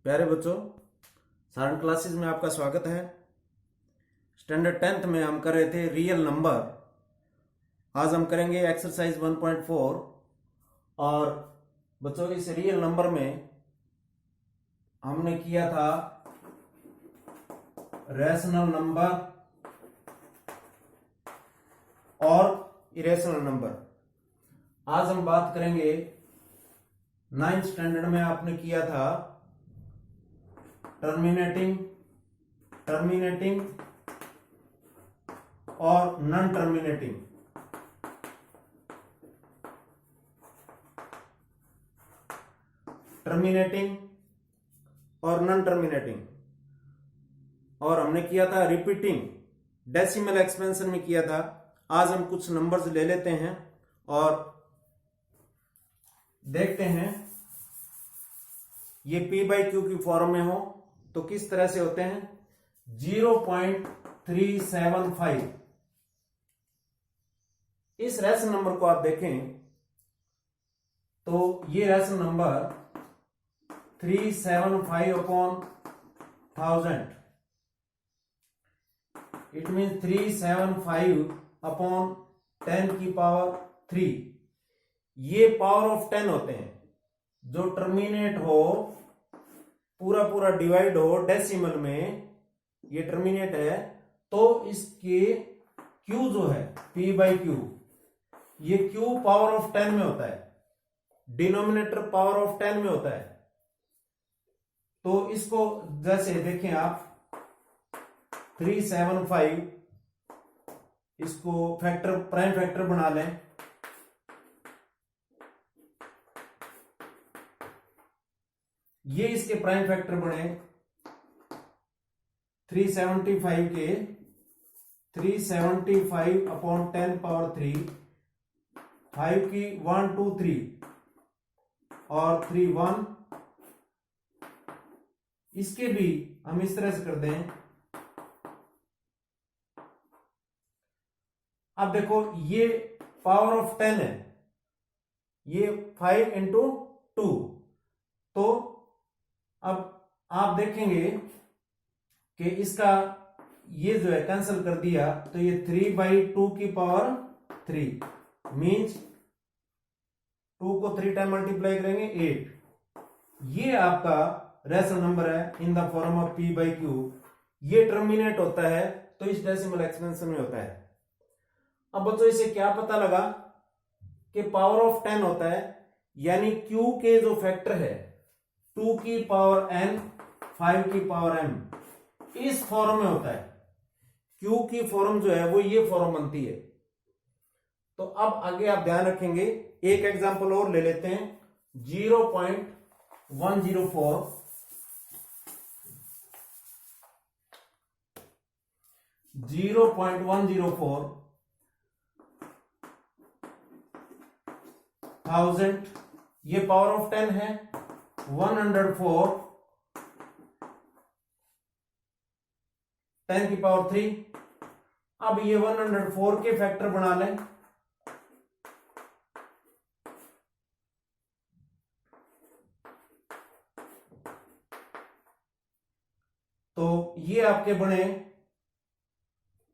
प्यारे बच्चों, सारण क्लासेस में आपका स्वागत है। स्टैंडर्ड 10th में हम कर रहे थे रियल नंबर। आज हम करेंगे एक्सरसाइज 1.4। और बच्चों, इस रियल नंबर में हमने किया था रैशनल नंबर और इरेशनल नंबर। आज हम बात करेंगे 9th स्टैंडर्ड में आपने किया था टर्मिनेटिंग और नॉन टर्मिनेटिंग। टर्मिनेटिंग और नॉन टर्मिनेटिंग, और हमने किया था रिपीटिंग, डेसिमल एक्सपेंशन में किया था। आज हम कुछ नंबर्स ले लेते हैं और देखते हैं ये p/q की फॉर्म में हो तो किस तरह से होते हैं। 0.375 इस रैशनल नंबर को आप देखें तो ये रैशनल नंबर 375/1000, इट मीन 375/10⁻3। ये पावर ऑफ 10 होते हैं। जो टर्मिनेट हो, पूरा पूरा डिवाइड हो डेसिमल में, ये टर्मिनेट है तो इसके Q जो है p/q, ये Q पावर ऑफ 10 में होता है, डिनोमिनेटर पावर ऑफ 10 में होता है। तो इसको जैसे देखें आप 375, इसको फैक्टर, प्राइम फैक्टर बना लें। ये इसके प्राइम फैक्टर बने 375 के 375/10⁻3, 5 की 1 2 3 और 3 1। इसके भी हम इस तरह से कर दें। अब देखो, ये पावर ऑफ 10 है, ये 5 × 2। तो अब आप देखेंगे कि इसका ये जो है कैंसिल कर दिया तो ये 3/2⁻3 मीन्स 2 को 3 टाइम मल्टीप्लाई करेंगे 8। ये आपका रैशनल नंबर है in the form of p/q। ये टर्मिनेट होता है तो इस डेसिमल एक्सपेंशन में होता है। अब बच्चों, इसे क्या पता लगा कि पावर ऑफ 10 होता है, यानी q के जो फैक्टर है 2 की पावर n 5 की पावर m, इस फॉर्म में होता है। q की फॉर्म जो है वो ये फॉर्म बनती है। तो अब आगे आप ध्यान रखेंगे, एक एग्जांपल और ले लेते हैं। 0.104 1000, ये पावर ऑफ 10 है। 104 10⁻3। अब ये 104 के फैक्टर बना लें। तो ये आपके बने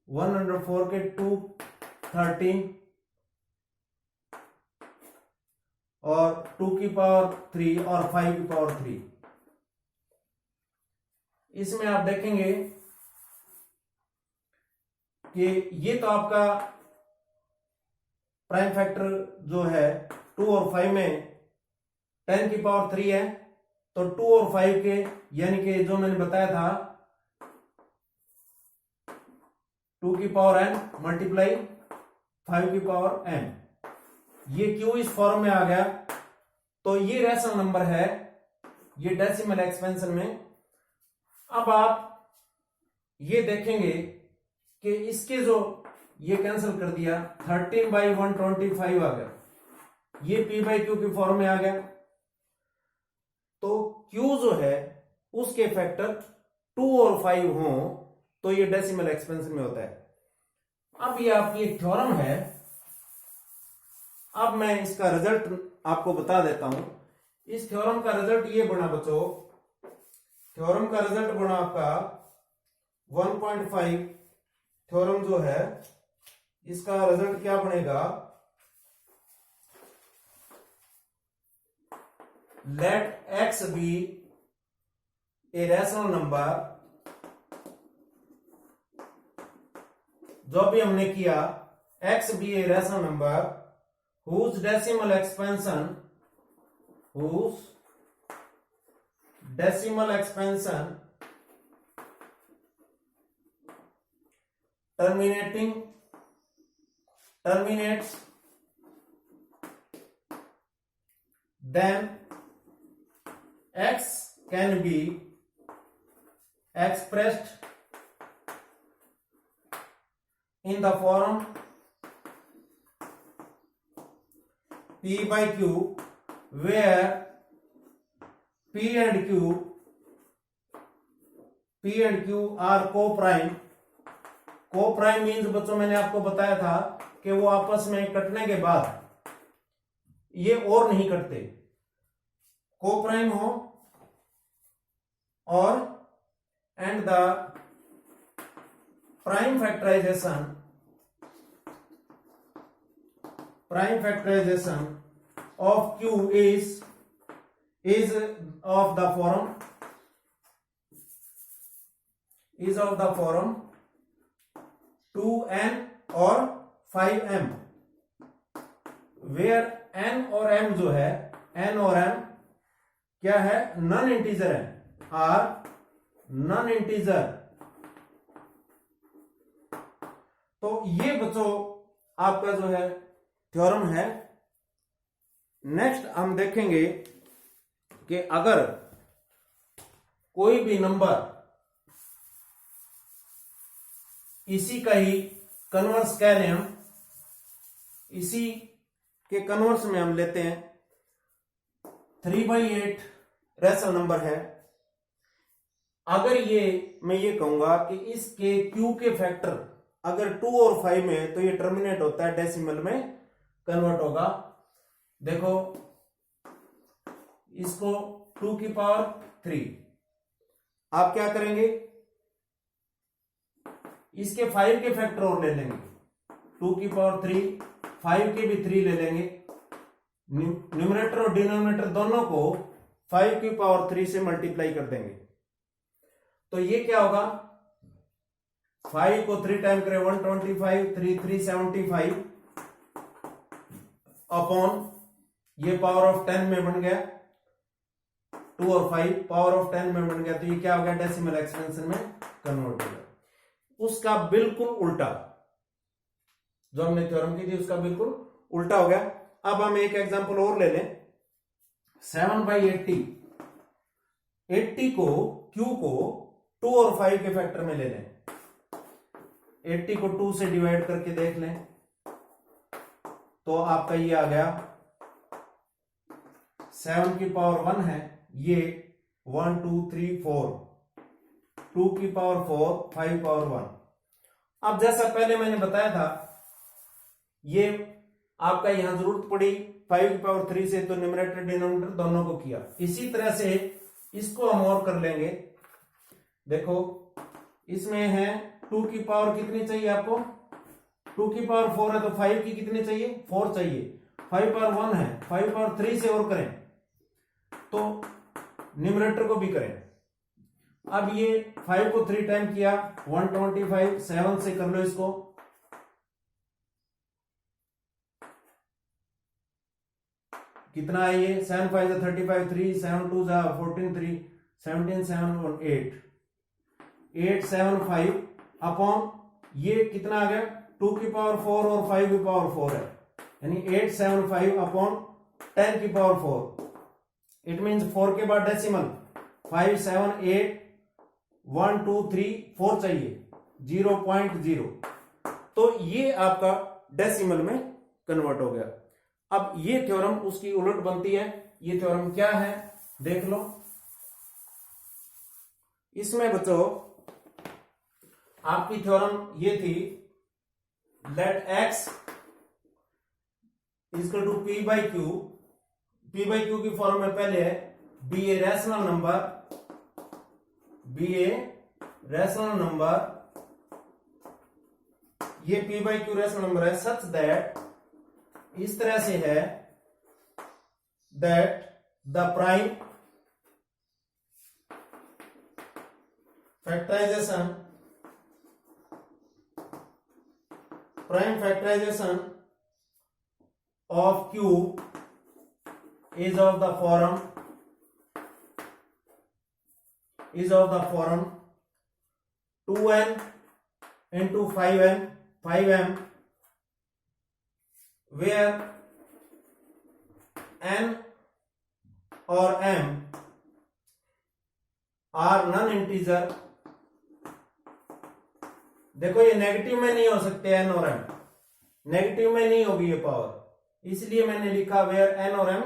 104 के 213 और 2 की पावर 3 और 5 की पावर 3। इसमें आप देखेंगे कि ये तो आपका प्राइम फैक्टर जो है 2 और 5 में 10⁻3 है, तो 2 और 5 के, यानी कि जो मैंने बताया था 2 की पावर n मल्टीप्लाई 5 की पावर n, ये Q इस फॉर्म में आ गया। तो ये रैशनल नंबर है, ये डेसिमल एक्सपेंशन में। अब आप ये देखेंगे कि इसके जो ये कैंसिल कर दिया, 13/125 आ गया, ये p/q की फॉर्म में आ गया। तो Q जो है उसके फैक्टर 2 और 5 हो तो ये डेसिमल एक्सपेंशन में होता है। अब ये आपकी एक थ्योरम है। अब मैं इसका रिजल्ट आपको बता देता हूं। इस थ्योरम का रिजल्ट ये बना बच्चों थ्योरम का रिजल्ट बना आपका 1.5 थ्योरम जो है इसका रिजल्ट क्या बनेगा, let x be a rational number, जो भी हमने किया x be a rational number whose decimal expansion terminates then x can be expressed in the form P by Q, where P and Q are co-prime. Co-prime means बच्चों मैंने आपको बताया था कि वो आपस में कटने के बाद ये और नहीं कटते, co-prime हो और and the prime factorization of Q is of the form 2n और 5m, where n और m जो है, n और m क्या है, नॉन इंटीजर है, आर नॉन इंटीजर। तो ये बच्चों आपका जो है थ्योरम है। नेक्स्ट हम देखेंगे कि अगर कोई भी नंबर इसी का ही कन्वर्स कह रहे हम, इसी के कन्वर्स में हम लेते हैं 3/8 रैशनल नंबर है। अगर ये मैं ये कहूंगा कि इसके Q के फैक्टर अगर 2 और 5 में है तो ये टर्मिनेट होता है, डेसिमल में कन्वर्ट होगा। देखो इसको 2 की पावर 3 आप क्या करेंगे, इसके 5 के फैक्टर और ले लेंगे, 2 की पावर 3, 5 के भी 3 ले लेंगे, न्यूमरेटर और डिनोमिनेटर दोनों को 5 की पावर 3 से मल्टीप्लाई कर देंगे। तो ये क्या होगा, 5 को 3 टाइम करें 125, 375 अपॉन ये पावर ऑफ 10 में बन गया, 2 और 5 पावर ऑफ 10 में बन गया। तो ये क्या हो गया, डेसिमल एक्सपेंशन में कन्वर्ट हो गया। उसका बिल्कुल उल्टा जो हमने थ्योरम की थी उसका बिल्कुल उल्टा हो गया। अब हम एक एग्जांपल और ले लें, 7/80, 80 को Q को 2 और 5 के फैक्टर में ले लें, 80 को 2 से डिवाइड करके देख लें तो आपका ये आ गया 7 की पावर 1 है, ये 1 2 3 4, 2 की पावर 4, 5 पावर 1। अब जैसा पहले मैंने बताया था ये आपका यहां जरूरत पड़ी 5 की पावर 3 से, तो न्यूमरेटर डिनोमिनेटर दोनों को किया। इसी तरह से इसको हम और कर लेंगे। देखो इसमें है 2 की पावर कितनी चाहिए आपको, 2 की पावर 4 है तो 5 की कितनी चाहिए, 4 चाहिए, 5 पावर 1 है, 5 पावर 3 से और करें तो न्यूमरेटर को भी करें। अब ये 5 को 3 टाइम किया 125, 7 से कर लो इसको, कितना है ये, 7 5 35, 3 7 2 14, 3 17 7 और 8 7 5 अपॉन ये कितना आ गया, 2 की पावर 4 और 5 की पावर 4 है, यानी 875 अपॉन 10 की पावर 4। इट मीन्स 4 के बाद डेसिमल 5 7 8 1 2 3 4 चाहिए, 0.0। तो ये आपका डेसिमल में कन्वर्ट हो गया। अब ये थ्योरम उसकी उलट बनती है। ये थ्योरम क्या है देख लो। इसमें बच्चों आपकी थ्योरम ये थी, let x equal to P by Q, P by Q की फॉर्म में पहले है be a rational number be a rational number, ये p by Q rational number है सच दैट, इस तरह से है that the prime factorisation of Q is of the form 2n into 5m where n or m are non-integer। देखो ये negative में नहीं हो सकते n और m, नेगेटिव में नहीं होगी ये पावर, इसलिए मैंने लिखा वेयर n और m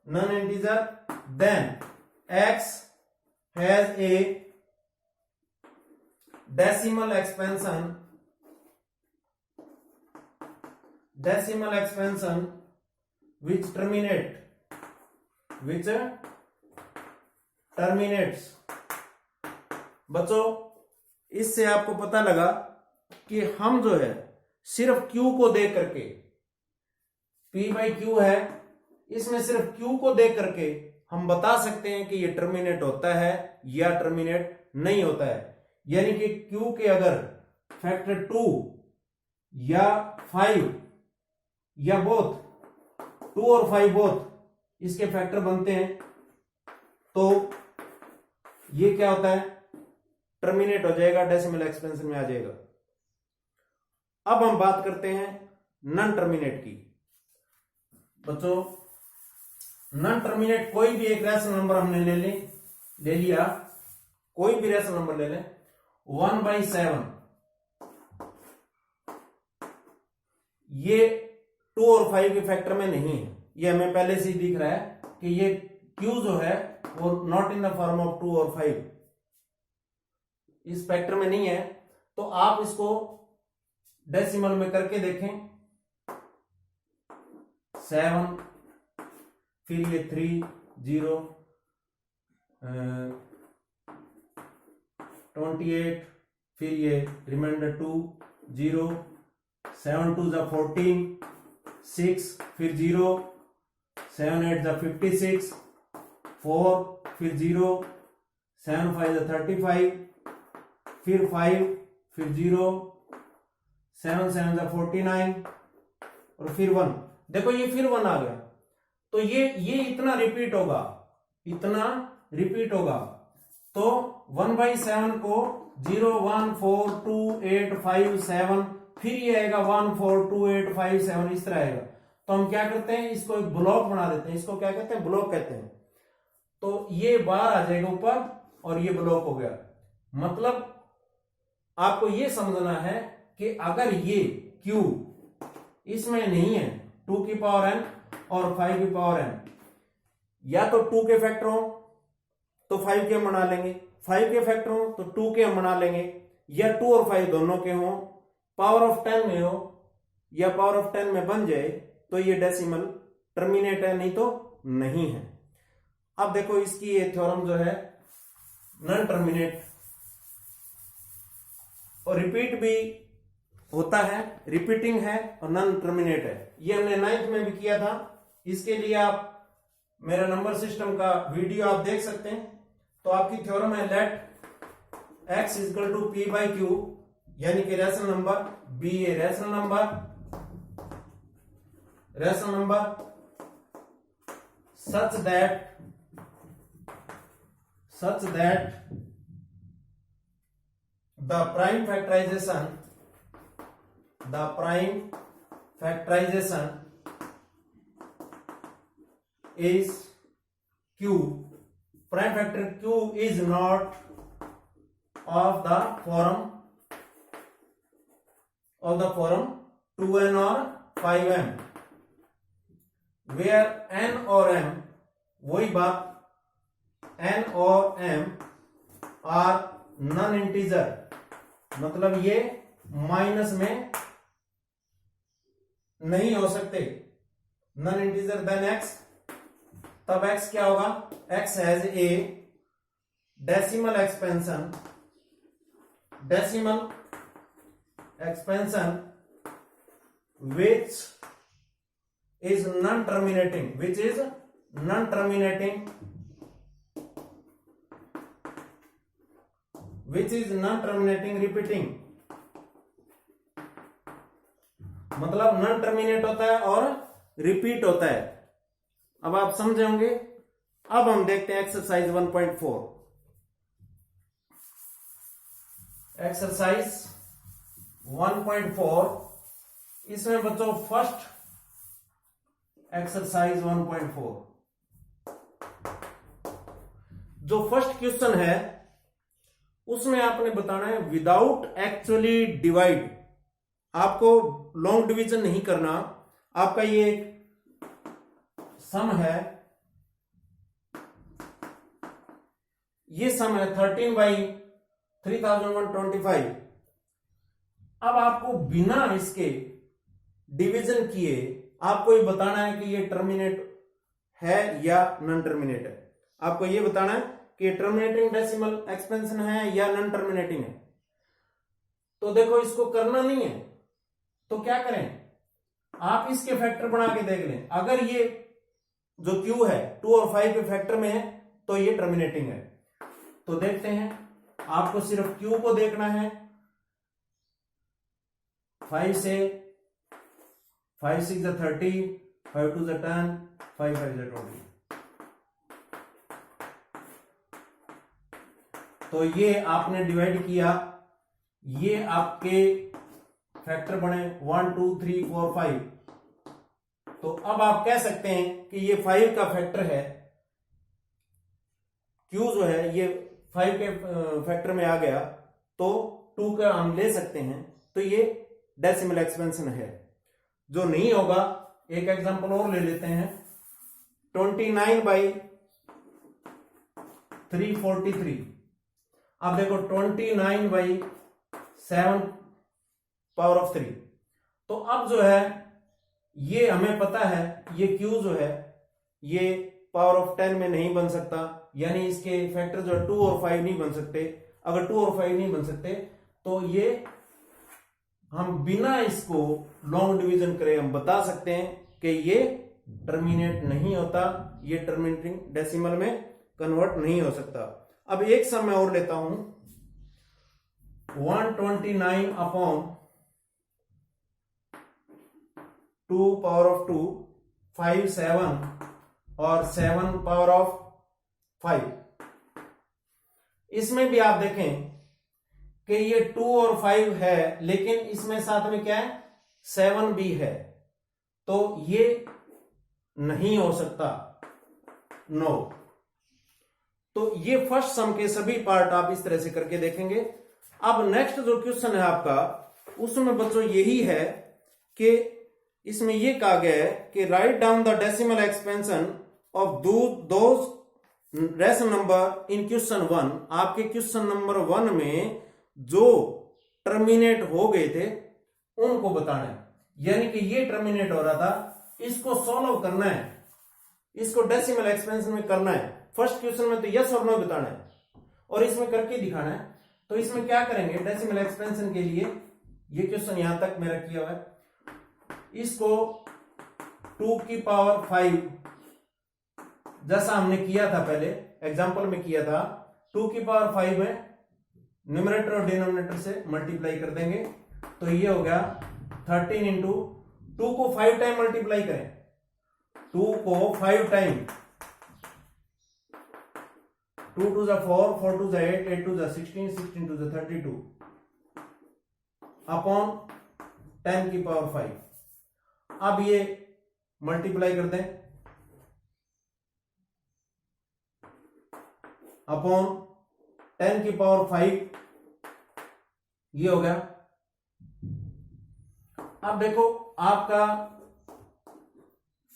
non integer, then x has a decimal expansion which terminates। बच्चों इससे आपको पता लगा कि हम जो है सिर्फ Q को देख करके, P बाई क्यू है, इसमें सिर्फ Q को देख करके हम बता सकते हैं कि ये टर्मिनेट होता है या टर्मिनेट नहीं होता है। यानी कि Q के अगर फैक्टर 2 या 5 या बोथ 2 और 5 बोथ इसके फैक्टर बनते हैं तो ये क्या होता है, टर्मिनेट हो जाएगा, डेसिमल एक्सपेंशन में आ जाएगा। अब हम बात करते हैं नॉन टर्मिनेट की। बच्चों नॉन टर्मिनेट कोई भी एक रैशनल नंबर हमने ले लिया, कोई भी रैशनल नंबर ले लें 1/7, ये 2 और 5 के फैक्टर में नहीं है, ये हमें पहले से ही दिख रहा है कि ये Q जो है वो not in the form of 2 और 5 इस फैक्टर में नहीं है। तो आप इसको डेसिमल में करके देखें, 7, फिर ये 3 0 28, फिर ये रिमाइंडर 2 0 7 2 जा 14 6, फिर 0 7 8 जा 56 4, फिर 0 7 5 जा 35, फिर 5, फिर 0 7 7 जा 49 और फिर 1। देखो ये फिर 1 आ गया, तो ये इतना रिपीट होगा, तो 1/7 को 0 1 4 2 8 5 7, फिर ये आएगा 1 4 2 8 5 7, इस तरह आएगा। तो हम क्या करते हैं, इसको एक ब्लॉक बना देते हैं, इसको क्या कहते हैं, ब्लॉक कहते हैं। तो ये बार आ जाएगा ऊपर और ये ब्लॉक हो गया। मतलब आपको ये समझना है कि अगर ये Q इसमें नहीं है 2 की पावर n और 5 की पावर n, या तो 2 के फैक्टर हो तो 5 के हम बना लेंगे, 5 के फैक्टर हो तो 2 के हम बना लेंगे, या 2 और 5 दोनों के हो, पावर ऑफ 10 में हो या पावर ऑफ 10 में बन जाए तो ये डेसिमल टर्मिनेट है, नहीं तो नहीं है। अब देखो इसकी ये थ्योरम जो है नॉन टर्मिनेट और रिपीट भी होता है, रिपीटिंग है और नॉन टर्मिनेट है, ये हमने 9th में भी किया था। इसके लिए आप मेरा नंबर सिस्टम का वीडियो आप देख सकते हैं। तो आपकी थ्योरम है let x equal to P by Q, यानी कि rational number be a rational number such that the prime factorization is Q, prime factor Q is not of the form 2n or 5m, where n और m, वही बात, n और m are non integer, मतलब ये minus में नहीं हो सकते, नॉन इंटीजर देन x, तब x क्या होगा, x has a decimal expansion which is non-terminating repeating, मतलब नॉन टर्मिनेट होता है और रिपीट होता है। अब आप समझे होंगे। अब हम देखते हैं एक्सरसाइज 1.4। एक्सरसाइज 1.4, इसमें बच्चों फर्स्ट एक्सरसाइज 1.4 जो फर्स्ट क्वेश्चन है उसमें आपने बताना है विदाउट एक्चुअली डिवाइड। आपको लॉन्ग डिवीजन नहीं करना। आपका ये सम है, ये सम है 13/3125। अब आपको बिना इसके डिवीजन किए आपको ये बताना है कि ये टर्मिनेट है या नॉन टर्मिनेट है। आपको ये बताना है कि ये टर्मिनेटिंग डेसिमल एक्सपेंशन है या नॉन टर्मिनेटिंग है। तो देखो, इसको करना नहीं है तो क्या करें, आप इसके फैक्टर बना के देख लें। अगर ये जो Q है 2 और 5 के फैक्टर में है तो ये टर्मिनेटिंग है। तो देखते हैं, आपको सिर्फ Q को देखना है। 5 से 5 6 30, 5 2 10, 5 5 20। तो ये आपने डिवाइड किया, ये आपके फैक्टर बने 1 2 3 4 5। तो अब आप कह सकते हैं कि ये 5 का फैक्टर है, Q जो है ये 5 के फैक्टर में आ गया तो 2 का हम ले सकते हैं। तो ये डेसिमल एक्सपेंशन है। जो नहीं होगा, एक एग्जांपल और ले लेते हैं। 29/343। अब देखो 29/7 पावर ऑफ 3। तो अब जो है ये हमें पता है ये Q जो है ये पावर ऑफ 10 में नहीं बन सकता, यानी इसके फैक्टर जो है 2 और 5 नहीं बन सकते। अगर 2 और 5 नहीं बन सकते तो ये हम बिना इसको लॉन्ग डिवीजन करे हम बता सकते हैं कि ये टर्मिनेट नहीं होता, ये टर्मिनेटिंग डेसिमल में कन्वर्ट नहीं हो सकता। अब एक सम मैं और लेता हूं, 129/2 पावर ऑफ 2, 5 7 और 7 पावर ऑफ 5। इसमें भी आप देखें कि ये 2 और 5 है, लेकिन इसमें साथ में क्या है 7 भी है, तो ये नहीं हो सकता, नो। तो ये फर्स्ट सम के सभी पार्ट आप इस तरह से करके देखेंगे। अब नेक्स्ट जो क्वेश्चन है आपका, उसमें बच्चों यही है कि इसमें ये कहा गया है कि write down the decimal expansion of those rational number in question 1। आपके क्वेश्चन नंबर 1 में जो टर्मिनेट हो गए थे उनको बताना है, यानी कि ये टर्मिनेट हो रहा था, इसको सॉल्व करना है, इसको डेसिमल एक्सपेंशन में करना है। फर्स्ट क्वेश्चन में तो यस और नो बताना है और इसमें करके दिखाना है। तो इसमें क्या करेंगे, डेसिमल एक्सपेंशन के लिए ये क्वेश्चन यहां तक मेरा किया हुआ है, इसको 2 की पावर 5 जैसा हमने किया था पहले एग्जांपल में किया था, 2 की पावर 5 में न्यूमरेटर और डिनोमिनेटर से मल्टीप्लाई कर देंगे। तो ये हो गया 13 इंटू 2 को 5 टाइम मल्टीप्लाई करें, 2 को 5 टाइम, 2 2 जा 4, 4 2 जा 8, 8 2 जा 16, 16 2 जा 32 अपॉन 10 की पावर 5। अब ये मल्टीप्लाई कर दें अपॉन 10 की पावर 5, ये हो गया। अब देखो आपका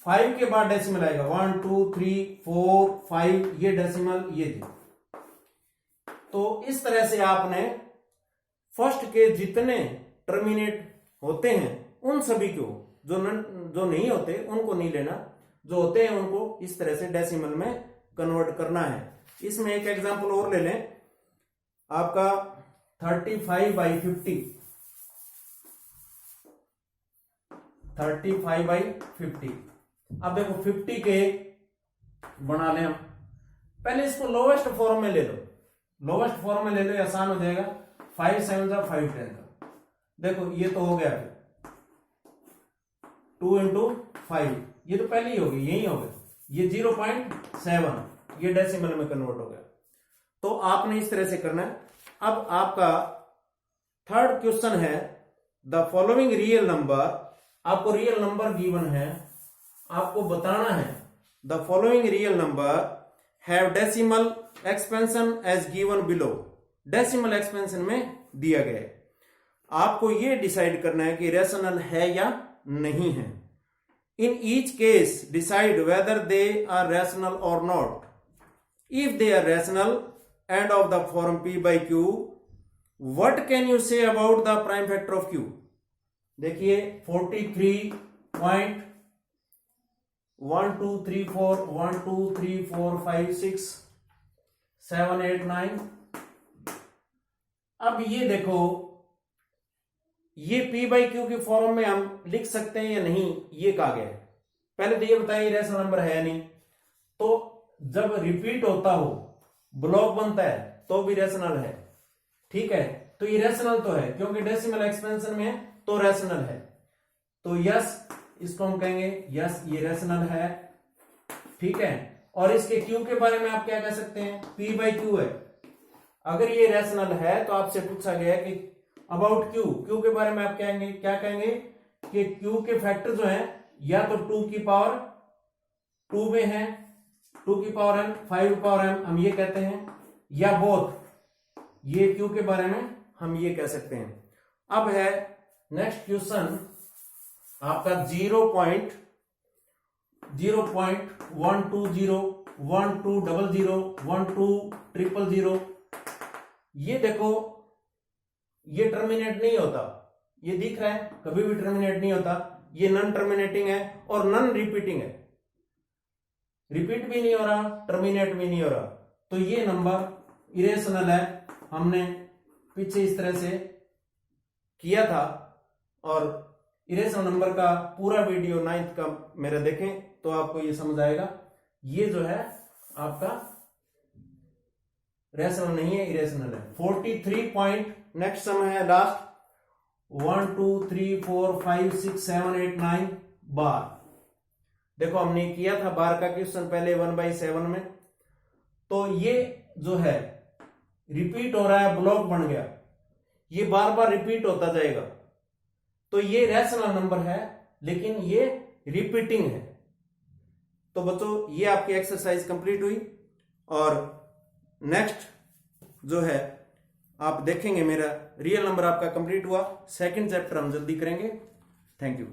5 के बाद डेसिमल आएगा 1 2 3 4 5, ये डेसिमल ये थी। तो इस तरह से आपने फर्स्ट के जितने टर्मिनेट होते हैं उन सभी को, जो नहीं होते उनको नहीं लेना, जो होते हैं उनको इस तरह से डेसिमल में कन्वर्ट करना है। इसमें एक एग्जांपल और ले लें, आपका 35/50, 35/50। अब देखो 50 के बना लें हम, पहले इसको लोवेस्ट फॉर्म में ले लो, लोवेस्ट फॉर्म में ले लो, आसान हो जाएगा। 5 7 जा 5 10 जा, देखो ये तो हो गया 2 × 5, ये तो पहले ही होगी, यही हो गया, ये 0.7, ये डेसिमल में कन्वर्ट हो गया। तो आपने इस तरह से करना है। अब आपका थर्ड क्वेश्चन है, द फॉलोइंग रियल नंबर, आपको रियल नंबर गिवन है, आपको बताना है the following real number have decimal expansion as given below, decimal expansion में दिया गया है। आपको यह डिसाइड करना है कि रेशनल है या नहीं है। In each case decide whether they are rational और not. If they are rational and of the form p/q, what can you say about the prime factor of q। देखिए 43.1 2 3 4 1 2 3 4 5 6 7 8 9। अब ये देखो, ये p/q के फॉर्म में हम लिख सकते हैं या नहीं, ये कहा गया है। पहले तो ये बताइए रेशनल नंबर है या नहीं। तो जब रिपीट होता हो, ब्लॉक बनता है, तो भी रेशनल है, ठीक है। तो ये रेशनल तो है, क्योंकि डेसिमल एक्सपेंशन में है तो रेशनल है। तो यस, इसको हम कहेंगे यस, ये रेशनल है, ठीक है। और इसके क्यू के बारे में आप क्या कह सकते हैं, p/q है। अगर ये रेशनल है तो आपसे पूछा गया कि अबाउट क्यू, क्यू के बारे में आप कहेंगे, क्या कहेंगे कि क्यू के फैक्टर जो है या तो 2 की पावर 2 में है, 2 की पावर m, 5 पावर m, हम ये कहते हैं, या बोथ, ये क्यू के बारे में हम ये कह सकते हैं। अब है नेक्स्ट क्वेश्चन आपका 0.0.120 1200 1200 ये देखो, ये टर्मिनेट नहीं होता, ये दिख रहा है, कभी भी टर्मिनेट नहीं होता, ये नॉन टर्मिनेटिंग है और नॉन रिपीटिंग है, रिपीट भी नहीं हो रहा, टर्मिनेट भी नहीं हो रहा। तो ये नंबर इरेशनल है। हमने पीछे इस तरह से किया था, और इरेशनल नंबर का पूरा वीडियो 9th का मेरा देखें तो आपको ये समझ आएगा। ये जो है आपका रेशनल नहीं है, इरेशनल है। 43 पॉइंट, नेक्स्ट सम है लास्ट, 1 2 3 4 5 6 7 8 9 बार। देखो हमने किया था बार का क्वेश्चन पहले 1/7 में। तो ये जो है रिपीट हो रहा है, ब्लॉक बन गया, ये बार बार रिपीट होता जाएगा। तो ये रेशनल नंबर है, लेकिन ये रिपीटिंग है। तो बच्चों ये आपकी एक्सरसाइज कंप्लीट हुई, और नेक्स्ट जो है आप देखेंगे मेरा रियल नंबर आपका कंप्लीट हुआ। सेकंड चैप्टर हम जल्दी करेंगे। Thank you.